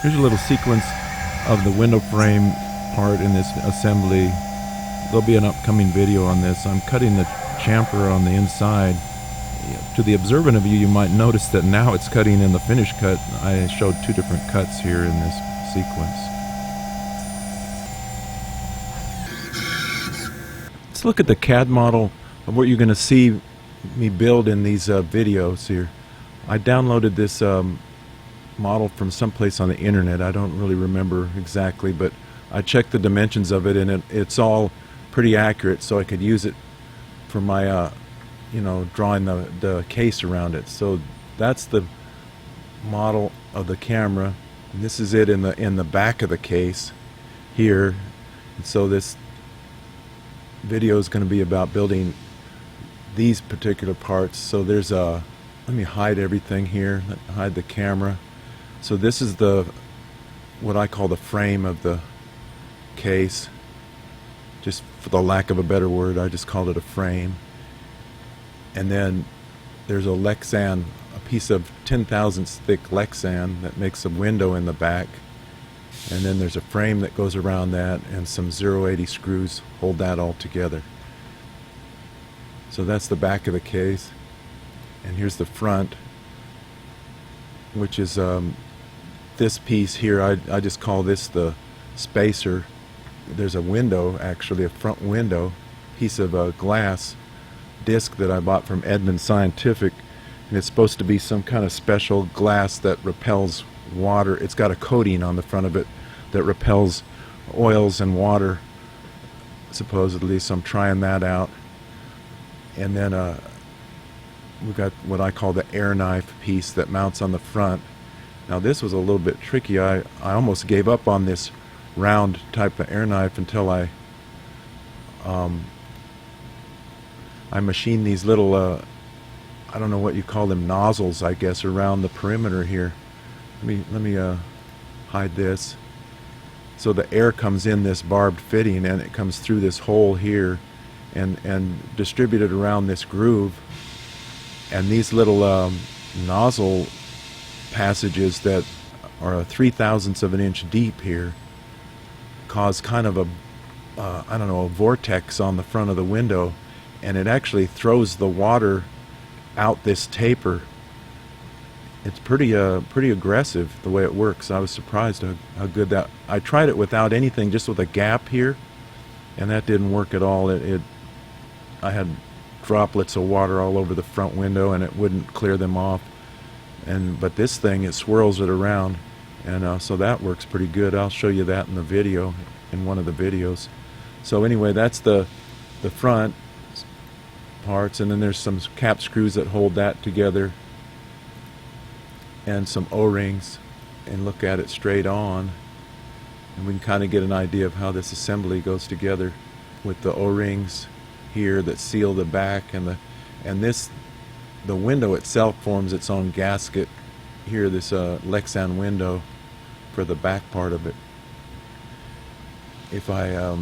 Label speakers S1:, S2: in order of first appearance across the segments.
S1: Here's a little sequence of the window frame part in this assembly. There'll be an upcoming video on this. I'm cutting the chamfer on the inside. To the observant of you, you might notice that now it's cutting in the finish cut. I showed two different cuts here in this sequence. Let's look at the CAD model of what you're going to see me build in these videos here. I downloaded this model from someplace on the internet. I don't really remember exactly, but I checked the dimensions of it, and it's all pretty accurate, so I could use it for my drawing the case around it. So that's the model of the camera, and this is it in the back of the case here. And so this video is going to be about building these particular parts. So there's let me hide everything here, hide the camera. So this is what I call the frame of the case. Just for the lack of a better word, I just called it a frame. And then there's a Lexan, a piece of 10,000ths thick Lexan that makes a window in the back. And then there's a frame that goes around that, and some 080 screws hold that all together. So that's the back of the case. And here's the front, which is this piece here. I just call this the spacer. There's a window, actually a front window, piece of glass disc that I bought from Edmund Scientific, and it's supposed to be some kind of special glass that repels water. It's got a coating on the front of it that repels oils and water, supposedly, so I'm trying that out. And then we've got what I call the air knife piece that mounts on the front. Now this was a little bit tricky. I almost gave up on this round type of air knife until I machined these little I don't know what you call them, nozzles, I guess, around the perimeter here. Let me hide this. So the air comes in this barbed fitting, and it comes through this hole here and distributed around this groove. And these little nozzle passages that are 3/1000ths of an inch deep here cause kind of a I don't know, a vortex on the front of the window, and it actually throws the water out this taper. It's pretty aggressive the way it works. I was surprised how good that. I tried it without anything, just with a gap here, and that didn't work at all. I had droplets of water all over the front window, and it wouldn't clear them off. But this thing, it swirls it around, and so that works pretty good. I'll show you that in the video, in one of the videos. So anyway, that's the front parts, and then there's some cap screws that hold that together, and some O-rings, and look at it straight on, and we can kind of get an idea of how this assembly goes together with the O-rings here that seal the back, and the window itself forms its own gasket here, this Lexan window for the back part of it. If I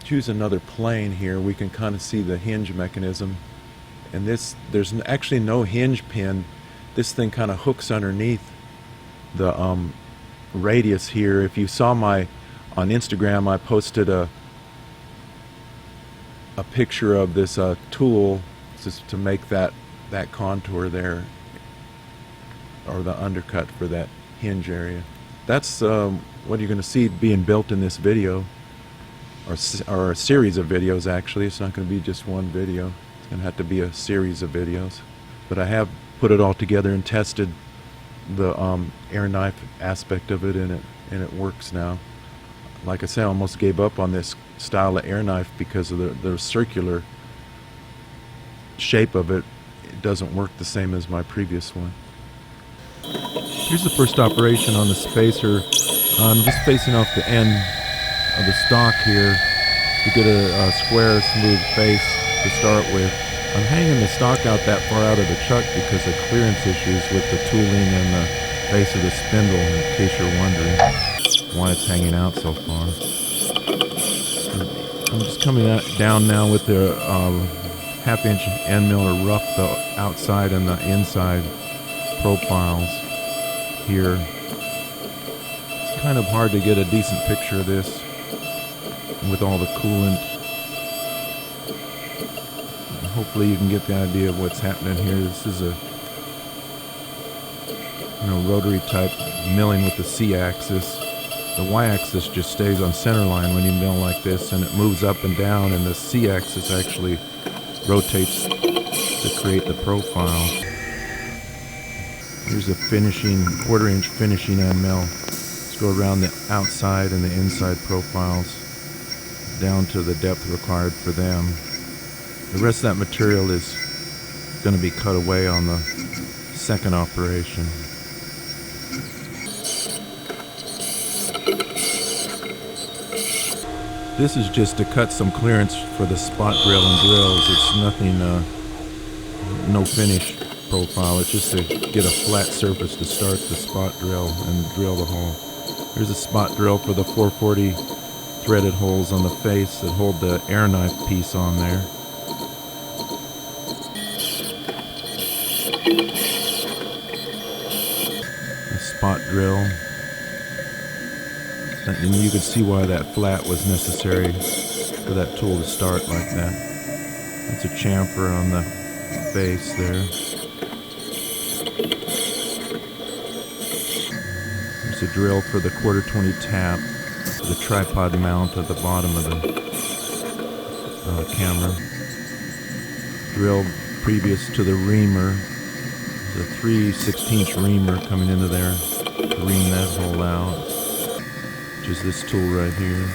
S1: choose another plane here, we can kind of see the hinge mechanism, and there's actually no hinge pin. This thing kind of hooks underneath the radius here. If you saw on Instagram, I posted a picture of this tool just to make that contour there, or the undercut for that hinge area. That's what you're going to see being built in this video, or a series of videos. Actually, it's not going to be just one video. It's going to have to be a series of videos. But I have put it all together and tested the air knife aspect of it, and it works now. Like I said, I almost gave up on this style of air knife because of the circular shape of it. It doesn't work the same as my previous one. Here's the first operation on the spacer. I'm just spacing off the end of the stock here to get a square, smooth face to start with. I'm hanging the stock out that far out of the chuck because of clearance issues with the tooling and the face of the spindle, in case you're wondering why it's hanging out so far. I'm just coming down now with the half-inch end mill to rough the outside and the inside profiles here. kind of hard to get a decent picture of this with all the coolant. Hopefully you can get the idea of what's happening here. This is a rotary type milling with the C-axis. The Y-axis just stays on center line when you mill like this, and it moves up and down, and the C-axis actually rotates to create the profile. Here's a finishing, quarter-inch finishing end mill. Let's go around the outside and the inside profiles down to the depth required for them. The rest of that material is going to be cut away on the second operation. This is just to cut some clearance for the spot drill and drills. It's nothing, no finish profile. It's just to get a flat surface to start the spot drill and drill the hole. Here's a spot drill for the 440 threaded holes on the face that hold the air knife piece on there. A spot drill. And you can see why that flat was necessary for that tool to start like that. That's a chamfer on the face there. There's a drill for the 1/4-20 tap, for the tripod mount at the bottom of the camera. Drill previous to the reamer. The 3/16 reamer coming into there to ream that hole out. Which is this tool right here.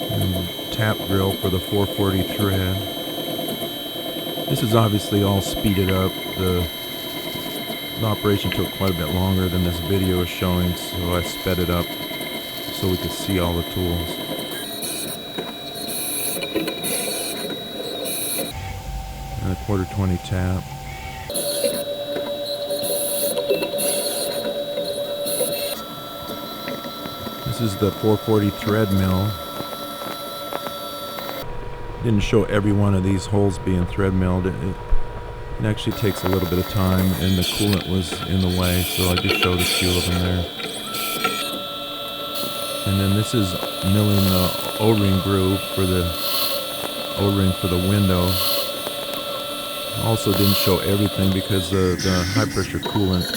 S1: And tap drill for the 440 thread. This is obviously all speeded up. The operation took quite a bit longer than this video is showing, so I sped it up so we could see all the tools. And a 1/4-20 tap. This is the 440 thread mill. Didn't show every one of these holes being thread milled. It actually takes a little bit of time, and the coolant was in the way, so I just showed a few of them there. And then this is milling the O-ring groove for the O-ring for the window. Also didn't show everything because the high pressure coolant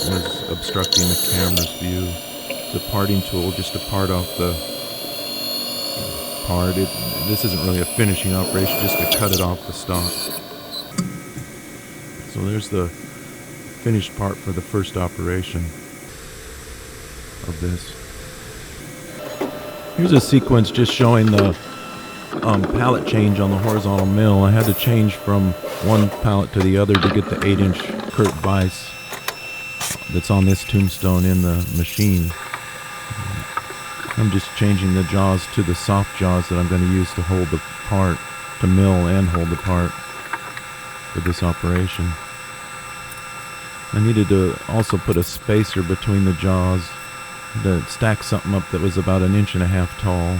S1: was obstructing the camera's view. The parting tool just to part off the part. This isn't really a finishing operation, just to cut it off the stock. So there's the finished part for the first operation of this. Here's a sequence just showing the pallet change on the horizontal mill. I had to change from one pallet to the other to get the 8-inch Kurt vise that's on this tombstone in the machine. I'm just changing the jaws to the soft jaws that I'm going to use to hold the part, to mill and hold the part for this operation. I needed to also put a spacer between the jaws to stack something up that was about 1.5 inches tall,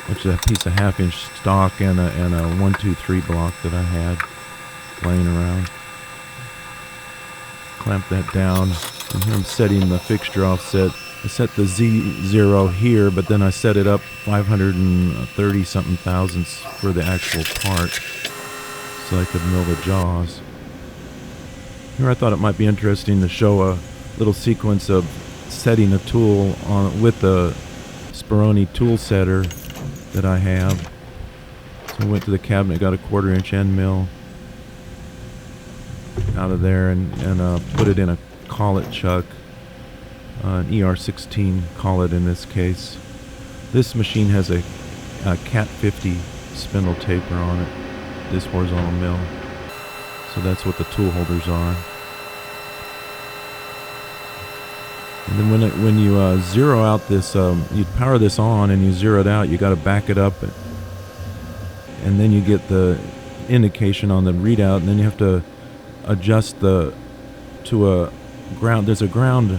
S1: which is a piece of 1/2-inch stock and a 1-2-3 block that I had laying around. Clamp that down, and here I'm setting the fixture offset. I set the Z0 here, but then I set it up 530 something thousandths for the actual part, so I could mill the jaws. Here I thought it might be interesting to show a little sequence of setting a tool on with the Speroni tool setter that I have. So I went to the cabinet, got a 1/4-inch end mill out of there, and put it in a collet chuck, an ER16 collet in this case. This machine has a Cat 50 spindle taper on it, this horizontal mill. So that's what the tool holders are. And then when you zero out this, you power this on and you zero it out, you got to back it up, and then you get the indication on the readout, and then you have to adjust to a ground. There's a ground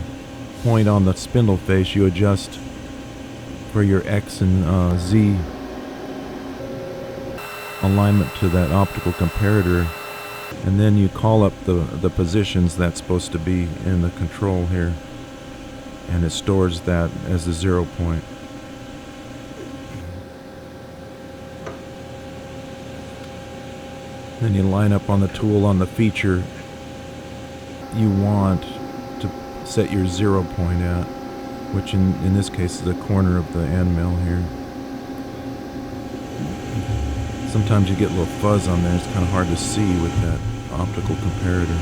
S1: point on the spindle face you adjust for your X and Z. alignment to that optical comparator, and then you call up the positions that's supposed to be in the control here, and it stores that as the 0 point. Then you line up on the tool on the feature you want to set your 0 point at, which in this case is the corner of the end mill here. Sometimes you get a little fuzz on there. It's kind of hard to see with that optical comparator.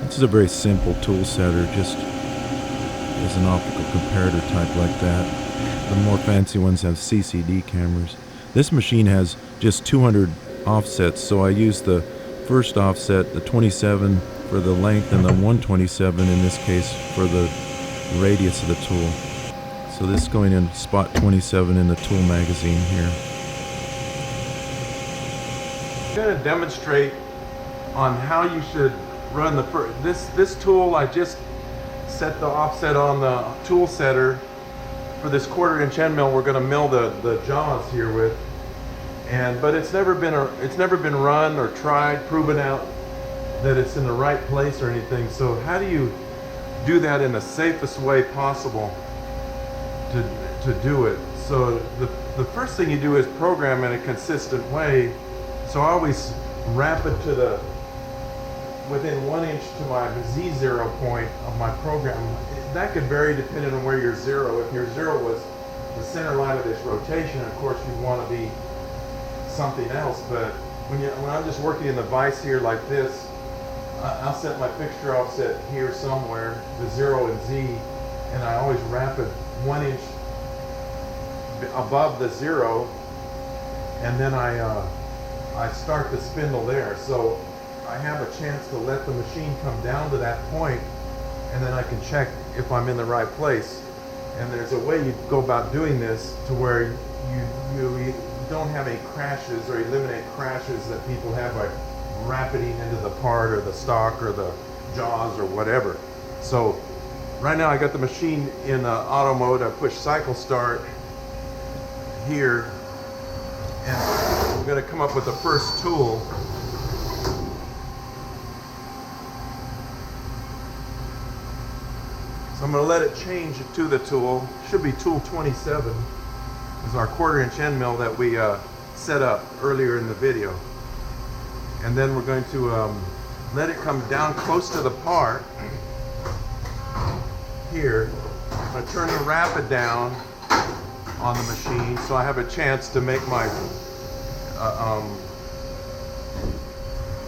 S1: This is a very simple tool setter, just as an optical comparator type like that. The more fancy ones have CCD cameras. This machine has just 200 offsets, so I use the first offset, the 27 for the length, and the 127 in this case for the radius of the tool. So this is going in spot 27 in the tool magazine here. I'm going to demonstrate on how you should run this tool. I just set the offset on the tool setter for this 1/4 inch end mill we're going to mill the jaws here with, but it's never been run or tried, proven out that it's in the right place or anything. So how do you do that in the safest way possible to do it? So the first thing you do is program in a consistent way. So I always wrap it to within 1 inch to my Z0 point of my program. That could vary depending on where your 0. If your 0 was the center line of this rotation, of course you want to be something else. But when I'm just working in the vise here like this, I'll set my fixture offset here somewhere, the 0 and Z, and I always wrap it 1 inch above the 0, and then I start the spindle there. So I have a chance to let the machine come down to that point, and then I can check if I'm in the right place. And there's a way you go about doing this to where you don't have any crashes, or eliminate crashes that people have by rapiding into the part or the stock or the jaws or whatever. So right now I got the machine in auto mode. I push cycle start here, and we're going to come up with the first tool. So I'm going to let it change to the tool. Should be tool 27. This is our 1/4 inch end mill that we set up earlier in the video. And then we're going to let it come down close to the part here. I'm going to turn the rapid down on the machine so I have a chance to make my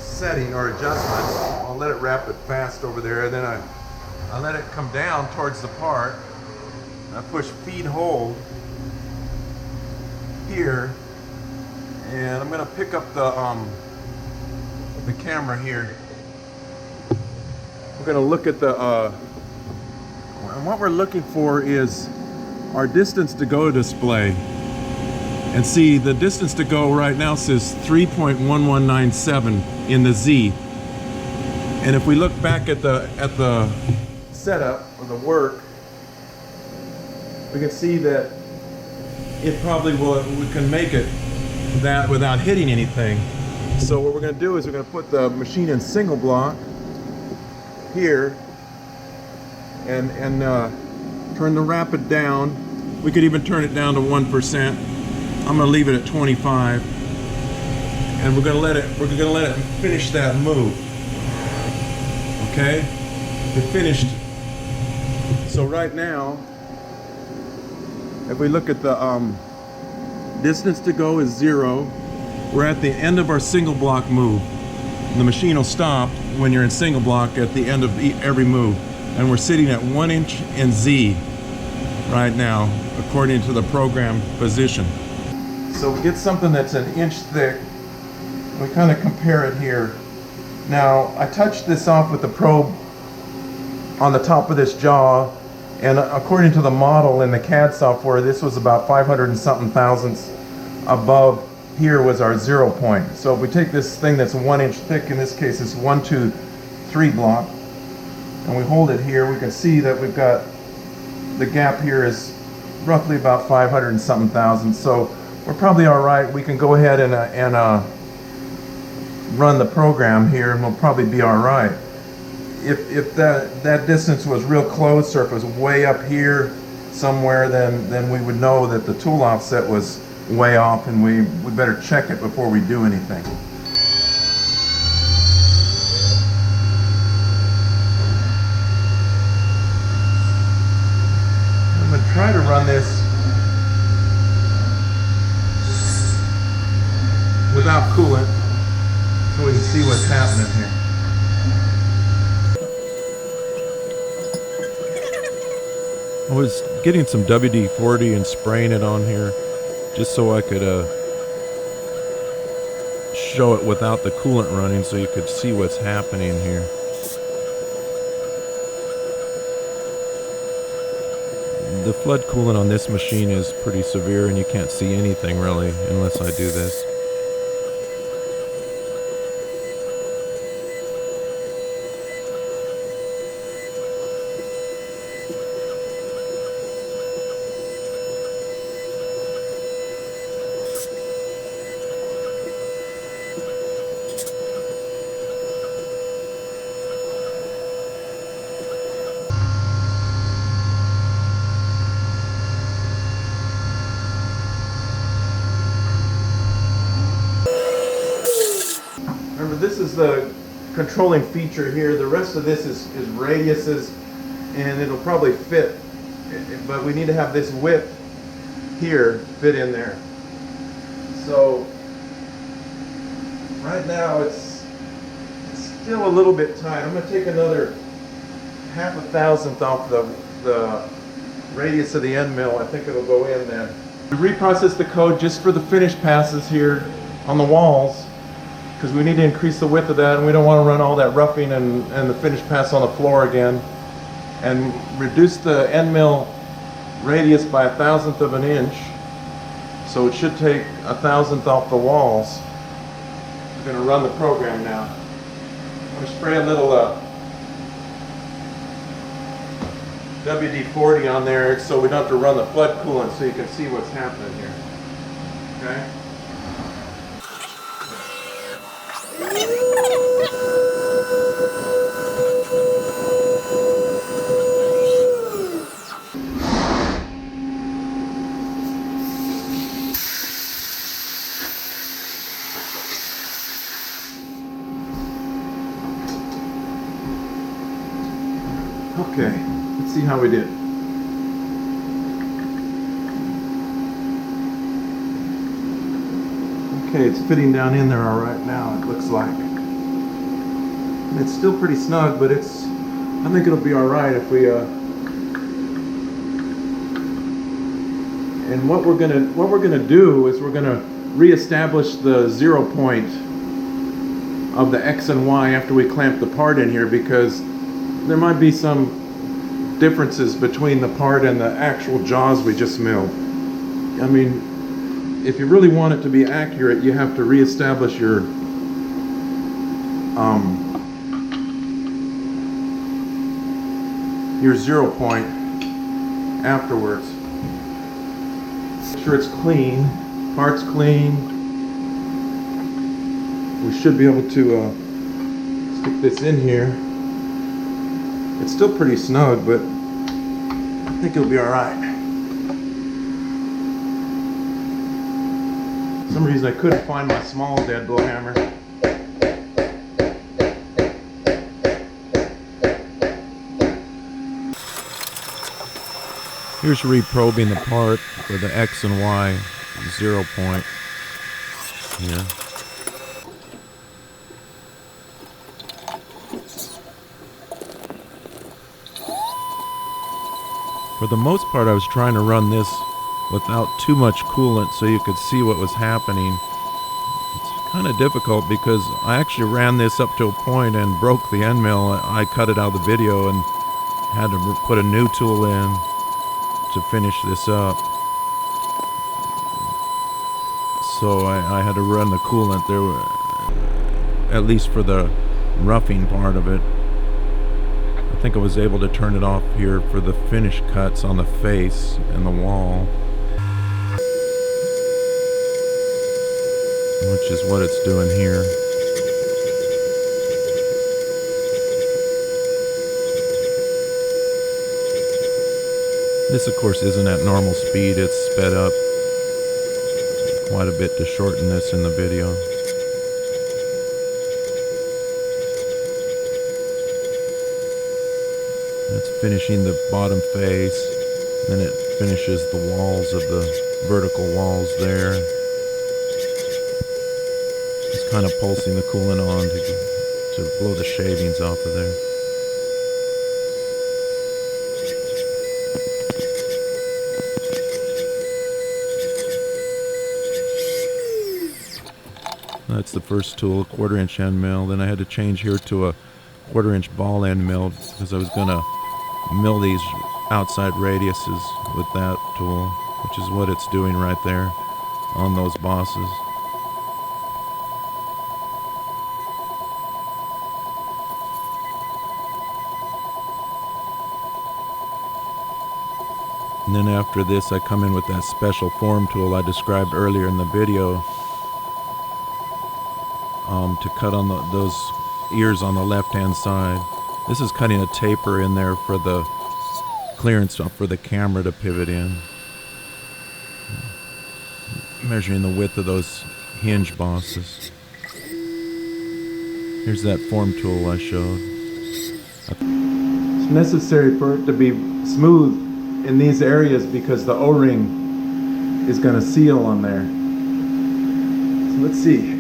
S1: setting or adjustment. I'll let it rapid fast over there, and then I let it come down towards the part. I push feed hold here, and I'm going to pick up the camera here. We're going to look at and what we're looking for is our distance to go display. And see, the distance to go right now says 3.1197 in the Z. And if we look back at the setup or the work, we can see that it probably we can make it that without hitting anything. So what we're going to do is we're going to put the machine in single block here, and turn the rapid down. We could even turn it down to 1%. I'm going to leave it at 25, and we're going to let it finish that move. Okay, it finished. So right now, if we look at the distance to go is 0. We're at the end of our single block move. The machine will stop when you're in single block at the end of every move. And we're sitting at 1 inch in Z right now, according to the program position. So we get something that's an inch thick. We kind of compare it here. Now, I touched this off with the probe on the top of this jaw, and according to the model in the CAD software, this was about 500 and something thousandths above. Here was our 0 point. So if we take this thing that's 1 inch thick, in this case it's 1, 2, 3 block, and we hold it here, we can see that we've got the gap here is roughly about 500 and something thousandths. So we're probably all right. We can go ahead and run the program here, and we'll probably be all right. If that distance was real close, or if it was way up here somewhere, then we would know that the tool offset was way off, and we better check it before we do anything. I'm going to try to run this without coolant so we can see what's happening here. I was getting some WD-40 and spraying it on here just so I could show it without the coolant running so you could see what's happening here. The flood coolant on this machine is pretty severe, and you can't see anything really unless I do this. Remember, this is the controlling feature here. The rest of this is radiuses, and it'll probably fit, but we need to have this width here fit in there. So right now it's still a little bit tight. I'm going to take another 1/2 thousandth off the radius of the end mill. I think it'll go in then. We reprocess the code just for the finish passes here on the walls, because we need to increase the width of that, and we don't want to run all that roughing and the finish pass on the floor again. And reduce the end mill radius by 1/1000th of an inch, so it should take 1/1000th off the walls. We're going to run the program now. I'm going to spray a little WD-40 on there so we don't have to run the flood coolant, so you can see what's happening here. Okay? Okay, let's see how we did. Okay, it's fitting down in there all right now, it looks like. And it's still pretty snug, but I think it'll be all right if we and what we're gonna do is we're gonna reestablish the 0 point of the X and Y after we clamp the part in here, because there might be some differences between the part and the actual jaws we just milled. I mean, if you really want it to be accurate, you have to reestablish your 0 point afterwards. Make sure it's clean, part's clean. We should be able to stick this in here. It's still pretty snug, but I think it'll be all right. For some reason I couldn't find my small dead blow hammer. Here's reprobing the part for the X and Y 0 point here. For the most part, I was trying to run this without too much coolant so you could see what was happening. It's kind of difficult because I actually ran this up to a point and broke the end mill. I cut it out of the video and had to put a new tool in to finish this up. So I had to run the coolant there, at least for the roughing part of it. I think I was able to turn it off here for the finish cuts on the face and the wall. which is what it's doing here. This, of course, isn't at normal speed. It's sped up quite a bit to shorten this in the video. It's finishing the bottom face, then it finishes the walls of the vertical walls there. It's kind of pulsing the coolant on to blow the shavings off of there. That's the first tool, a 1/4" end mill. Then I had to change here to a 1/4" ball end mill because I was going to mill these outside radiuses with that tool, which is what it's doing right there on those bosses. And then after this, I come in with that special form tool I described earlier in the video to cut on those ears on the left-hand side. This is cutting a taper in there for the clearance for the camera to pivot in. Measuring the width of those hinge bosses. Here's that form tool I showed. It's necessary for it to be smooth in these areas because the O-ring is going to seal on there. So let's see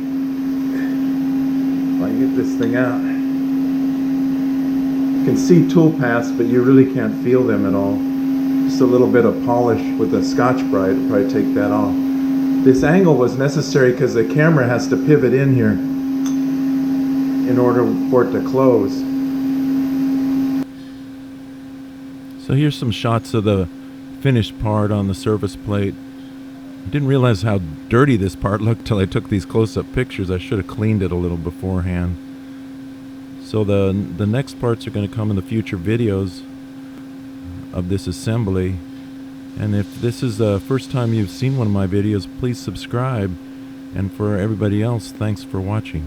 S1: if I can get this thing out. You can see tool paths, but you really can't feel them at all. Just a little bit of polish with a Scotch-Brite will probably take that off. This angle was necessary because the camera has to pivot in here in order for it to close. So here's some shots of the finished part on the surface plate. I didn't realize how dirty this part looked till I took these close-up pictures. I should have cleaned it a little beforehand. So the next parts are going to come in the future videos of this assembly. And if this is the first time you've seen one of my videos, please subscribe. And for everybody else, thanks for watching.